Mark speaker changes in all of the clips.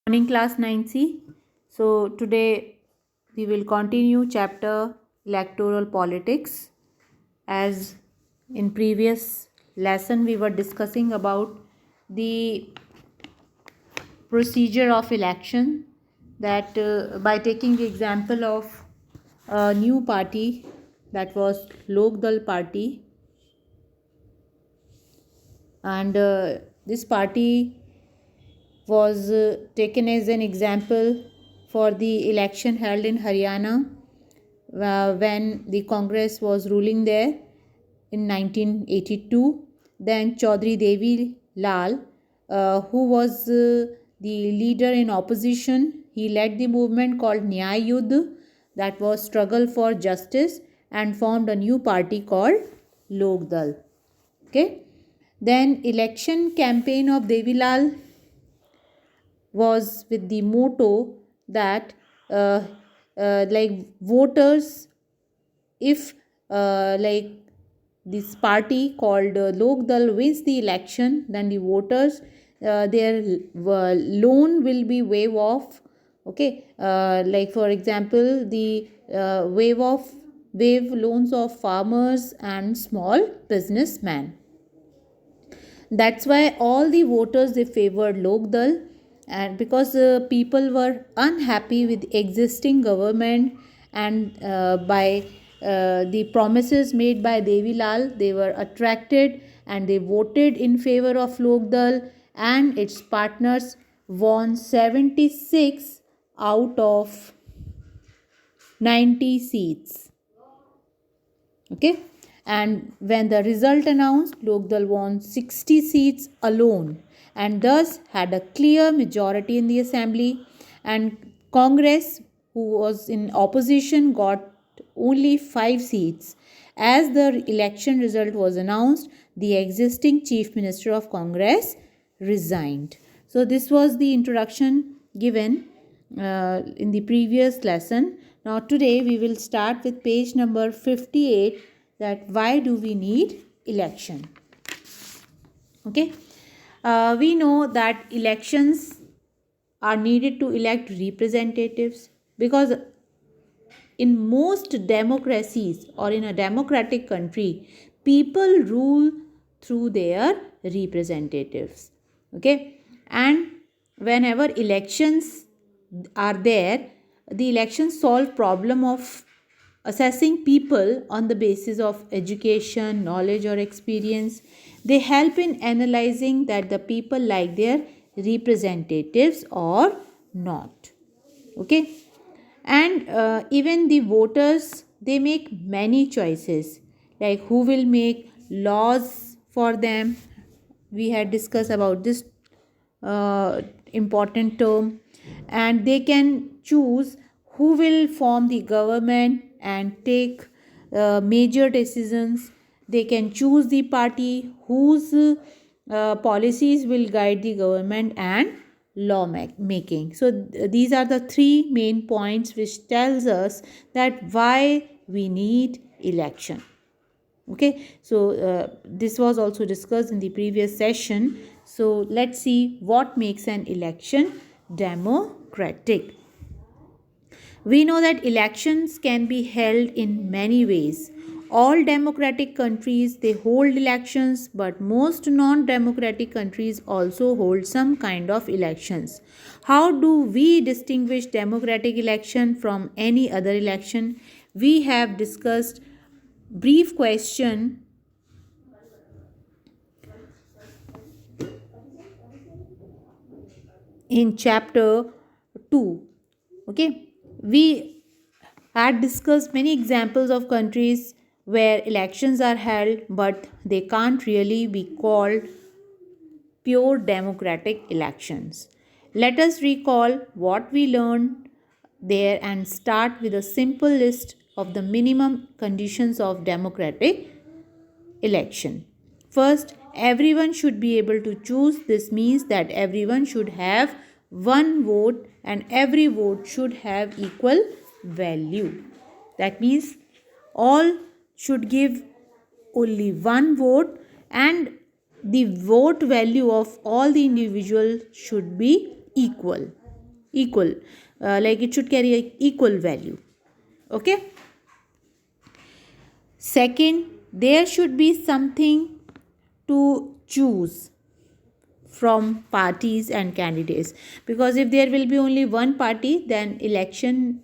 Speaker 1: Morning class 9C. So today we will continue chapter electoral politics. As in previous lesson we were discussing about the procedure of election, that by taking the example of a new party, that was Lok Dal party, and this party was taken as an example for the election held in Haryana when the Congress was ruling there in 1982. Then Chaudhry Devi Lal, who was the leader in opposition, he led the movement called Nyay Yudh, that was struggle for justice, and formed a new party called Lok Dal. Okay. Then election campaign of Devilal was with the motto that like voters, if like this party called Lok Dal wins the election, then the voters, their loan will be waived off. Okay, like for example, the waive loans of farmers and small businessmen. That's why all the voters, they favored Lok Dal, and because people were unhappy with existing government, and by the promises made by Devi Lal, they were attracted and they voted in favor of Lok Dal, and its partners won 76 out of 90 seats. Okay, and when the result announced, Lok Dal won 60 seats alone and thus had a clear majority in the assembly, and Congress, who was in opposition, got only 5 seats. As the election result was announced, the existing chief minister of Congress resigned. So this was the introduction given in the previous lesson. Now today we will start with page number 58, that why do we need election. Okay, we know that elections are needed to elect representatives, because in most democracies or in a democratic country, people rule through their representatives. Okay, and whenever elections are there, the elections solve problem of assessing people on the basis of education, knowledge, or experience. They help in analyzing that the people like their representatives or not. Okay, and even the voters, they make many choices, like who will make laws for them. We had discussed about this important term, and they can choose who will form the government and take major decisions. They can choose the party whose policies will guide the government and law making. So these are the three main points which tells us that why we need election. Okay, so this was also discussed in the previous session. So let's see what makes an election democratic. We know that elections can be held in many ways. All democratic countries, they hold elections, but most non-democratic countries also hold some kind of elections. How do we distinguish democratic election from any other election? We have discussed brief question in chapter 2. Okay, we had discussed many examples of countries where elections are held but they can't really be called pure democratic elections. Let us recall what we learned there and start with a simple list of the minimum conditions of democratic election. First, everyone should be able to choose. This means that everyone should have one vote and every vote should have equal value. That means all should give only one vote, and the vote value of all the individuals should be equal. equal, like it should carry a equal value. Okay. Second, there should be something to choose from parties and candidates, because if there will be only one party, then election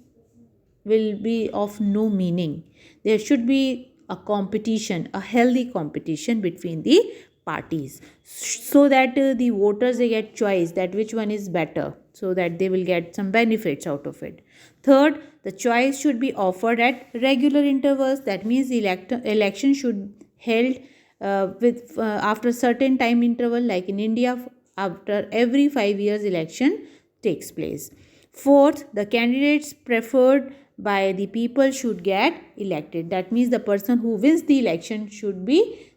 Speaker 1: will be of no meaning. There should be a competition, a healthy competition between the parties, so that the voters, they get choice that which one is better, so that they will get some benefits out of it. Third, the choice should be offered at regular intervals. That means the election should held with after certain time interval, like in India, after every 5 years election takes place. Fourth, the candidates preferred by the people should get elected. That means the person who wins the election should be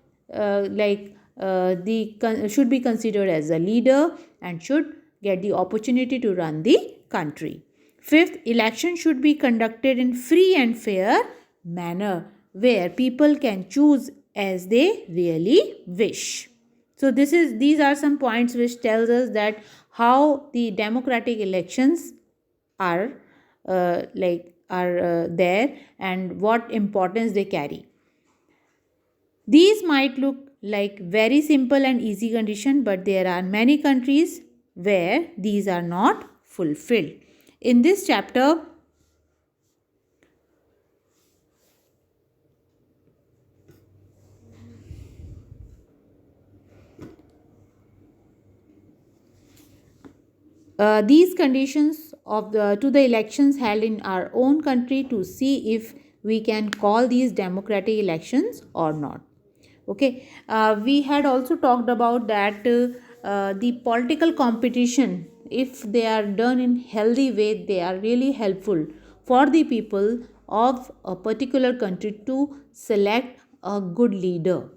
Speaker 1: should be considered as a leader and should get the opportunity to run the country. Fifth, election should be conducted in free and fair manner, where people can choose as they really wish. So these are some points which tells us that how the democratic elections are there and what importance they carry. These might look like very simple and easy condition, but there are many countries where these are not fulfilled. In this chapter, these conditions of to the elections held in our own country, to see if we can call these democratic elections or not. Okay. We had also talked about that the political competition, if they are done in healthy way, they are really helpful for the people of a particular country to select a good leader.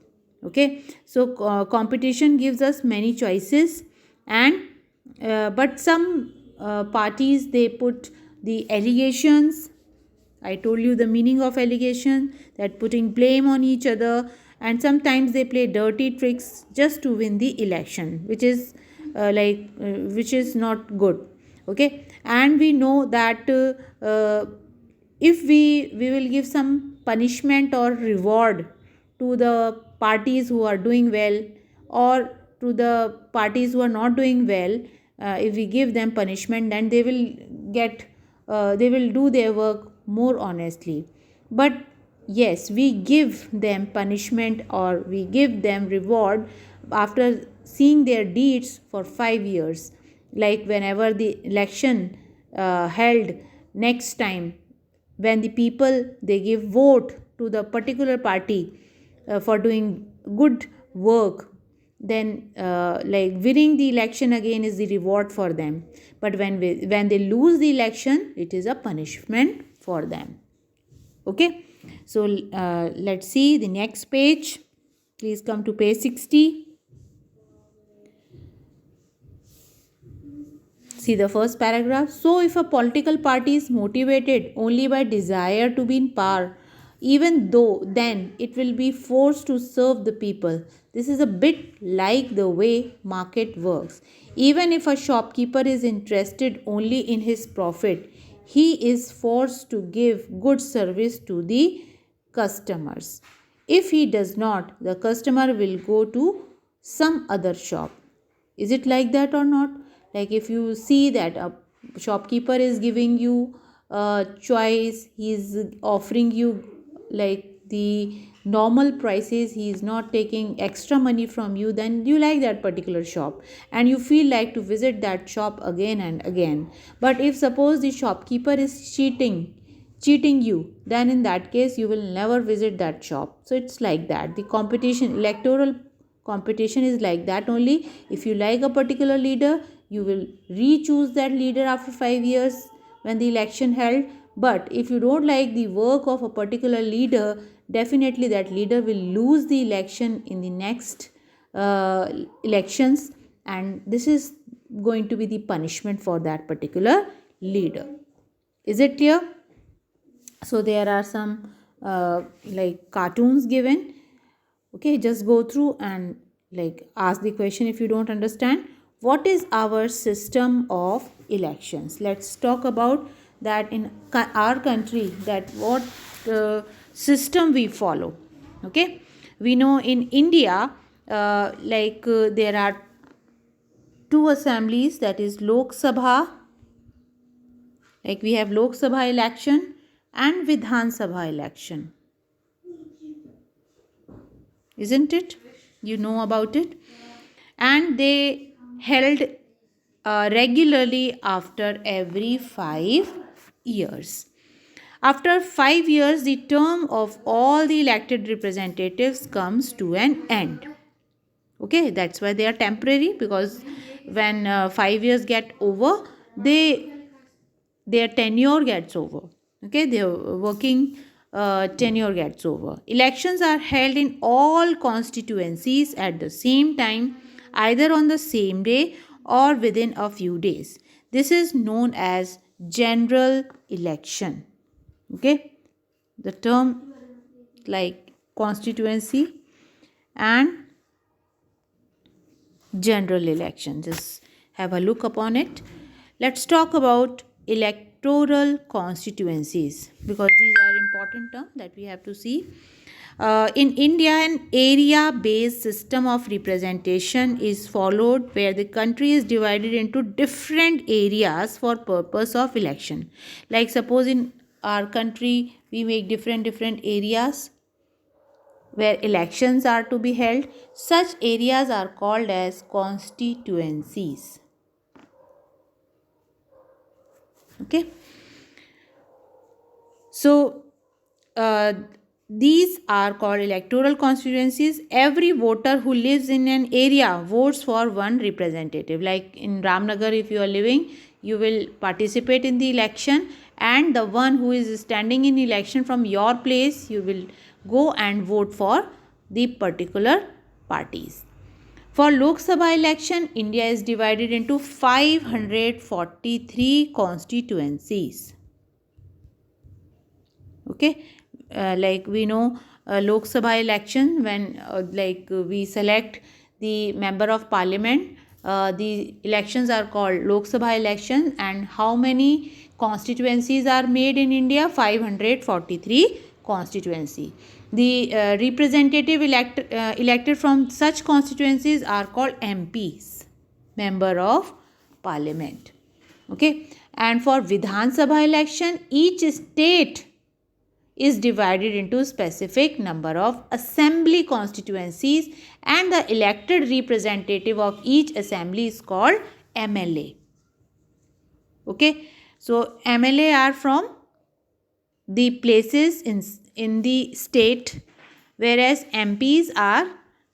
Speaker 1: Okay. So competition gives us many choices, and but some parties, they put the allegations. I told you the meaning of allegation, that putting blame on each other, and sometimes they play dirty tricks just to win the election, which is which is not good. Okay. And we know that if we will give some punishment or reward to the parties who are doing well, or to the parties who are not doing well, if we give them punishment, then they will get they will do their work more honestly. But yes, we give them punishment or we give them reward after seeing their deeds for 5 years. Like whenever the election held next time, when the people, they give vote to the particular party for doing good work, then winning the election again is the reward for them. But when they lose the election, it is a punishment for them. Okay. So let's see the next page. Please come to page 60. See the first paragraph. So if a political party is motivated only by desire to be in power, even though then it will be forced to serve the people. This is a bit like the way market works. Even if a shopkeeper is interested only in his profit, he is forced to give good service to the customers. If he does not, the customer will go to some other shop. Is it like that or not? Like if you see that a shopkeeper is giving you a choice, he is offering you like the normal prices, he is not taking extra money from you, then you like that particular shop and you feel like to visit that shop again and again. But if suppose the shopkeeper is cheating you, then in that case you will never visit that shop. So it's like that. The competition, electoral competition is like that only. If you like a particular leader, you will re-choose that leader after 5 years when the election held. But if you don't like the work of a particular leader, definitely that leader will lose the election in the next elections, and this is going to be the punishment for that particular leader. Is it clear? So there are some cartoons given. Okay, just go through and ask the question if you don't understand. What is our system of elections. Let's talk about that in our country, that what system we follow. Okay, we know in India, there are two assemblies, that is Lok Sabha, like we have Lok Sabha election and Vidhan Sabha election, isn't it? You know about it. And they held regularly after every 5 years. After 5 years, the term of all the elected representatives comes to an end. Okay, that's why they are temporary, because when 5 years get over, their tenure gets over. Okay, their working tenure gets over. Elections are held in all constituencies at the same time, either on the same day or within a few days. This is known as general election. Okay, the term like constituency and general election, just have a look upon it. Let's talk about electoral constituencies, because these are important terms that we have to see. In India, an area based system of representation is followed, where the country is divided into different areas for purpose of election. Like suppose in our country we make different areas where elections are to be held. Such areas are called as constituencies. Okay, so these are called electoral constituencies. Every voter who lives in an area votes for one representative. Like in Ramnagar, if you are living, you will participate in the election, and the one who is standing in election from your place, you will go and vote for the particular parties. For Lok Sabha election, India is divided into 543 constituencies. Okay, like we know Lok Sabha election, when we select the member of parliament, the elections are called Lok Sabha election. And how many constituencies are made in India? 543 constituency. The representative elected from such constituencies are called MPs, member of parliament. Okay, and for Vidhan Sabha election, each state is divided into specific number of assembly constituencies, and the elected representative of each assembly is called MLA. Okay, so MLA are from the places in the state, whereas MPs are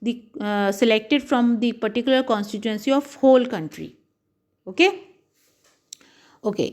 Speaker 1: the selected from the particular constituency of whole country. Okay,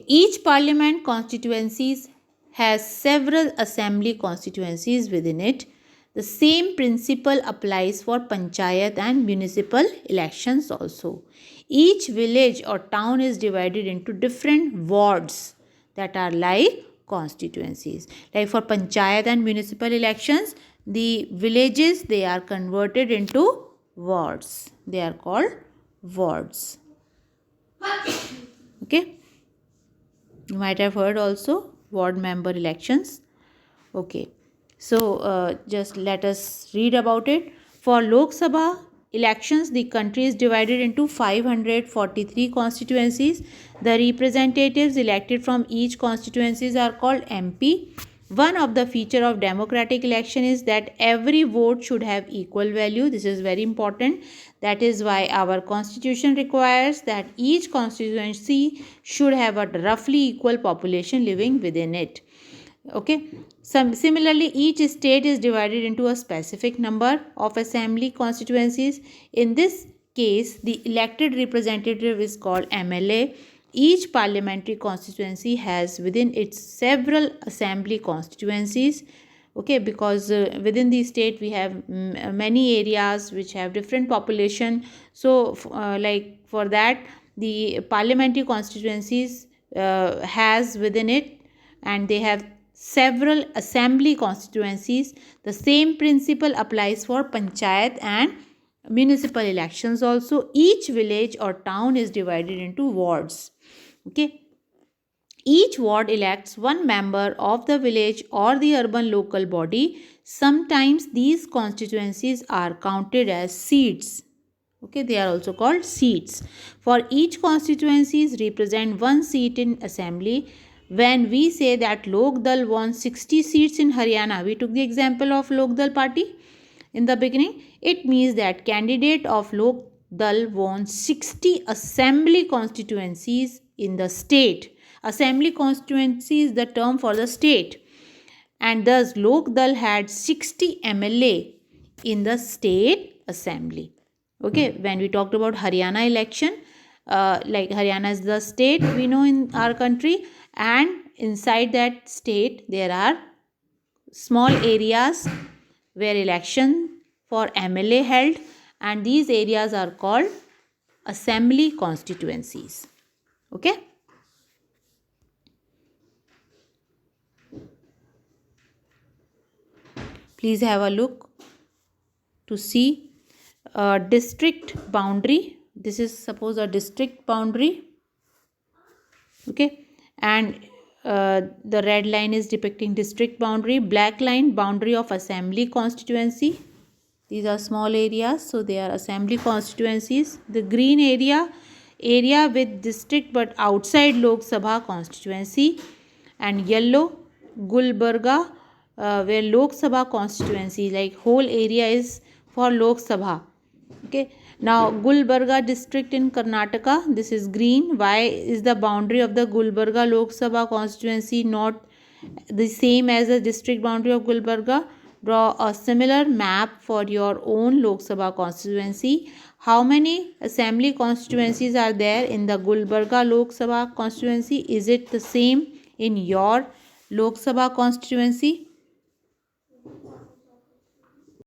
Speaker 1: each parliament constituencies has several assembly constituencies within it. The same principle applies for panchayat and municipal elections also. Each village or town is divided into different wards that are like constituencies. Like for panchayat and municipal elections, the villages, they are converted into wards. They are called wards. Okay, you might have heard also ward member elections. Okay, so just let us read about it. For Lok Sabha elections, the country is divided into 543 constituencies. The representatives elected from each constituencies are called MP. One of the feature of democratic election is that every vote should have equal value. This is very important. That is why our constitution requires that each constituency should have a roughly equal population living within it. Okay, similarly, each state is divided into a specific number of assembly constituencies. In this case, the elected representative is called MLA. Each parliamentary constituency has within it several assembly constituencies. Okay, because within the state we have many areas which have different population. So like for that, the parliamentary constituencies has within it, and they have several assembly constituencies. The same principle applies for panchayat and municipal elections also. Each village or town is divided into wards. Okay. Each ward elects one member of the village or the urban local body. Sometimes these constituencies are counted as seats. Okay, they are also called seats. For each constituencies represent one seat in assembly. When we say that Lok Dal won 60 seats in Haryana, we took the example of Lok Dal party in the beginning. It means that candidate of Lok Dal won 60 assembly constituencies in the state. Assembly constituency is the term for the state, and thus Lok Dal had 60 MLA in the state assembly. Okay, when we talked about Haryana election, like Haryana is the state we know in our country, and inside that state there are small areas where election for MLA held, and these areas are called assembly constituencies. Okay. Please have a look to see district boundary. This is suppose a district boundary. Okay, and the red line is depicting district boundary, black line boundary of assembly constituency. These are small areas, so they are assembly constituencies. The green area with district but outside Lok Sabha constituency, and yellow Gulbarga, where Lok Sabha constituency, like whole area is for Lok Sabha. Okay, now Gulbarga district in Karnataka, this is green. Why is the boundary of the Gulbarga Lok Sabha constituency not the same as the district boundary of Gulbarga? Draw a similar map for your own Lok Sabha constituency. How many assembly constituencies are there in the Gulbarga Lok Sabha constituency? Is it the same in your Lok Sabha constituency?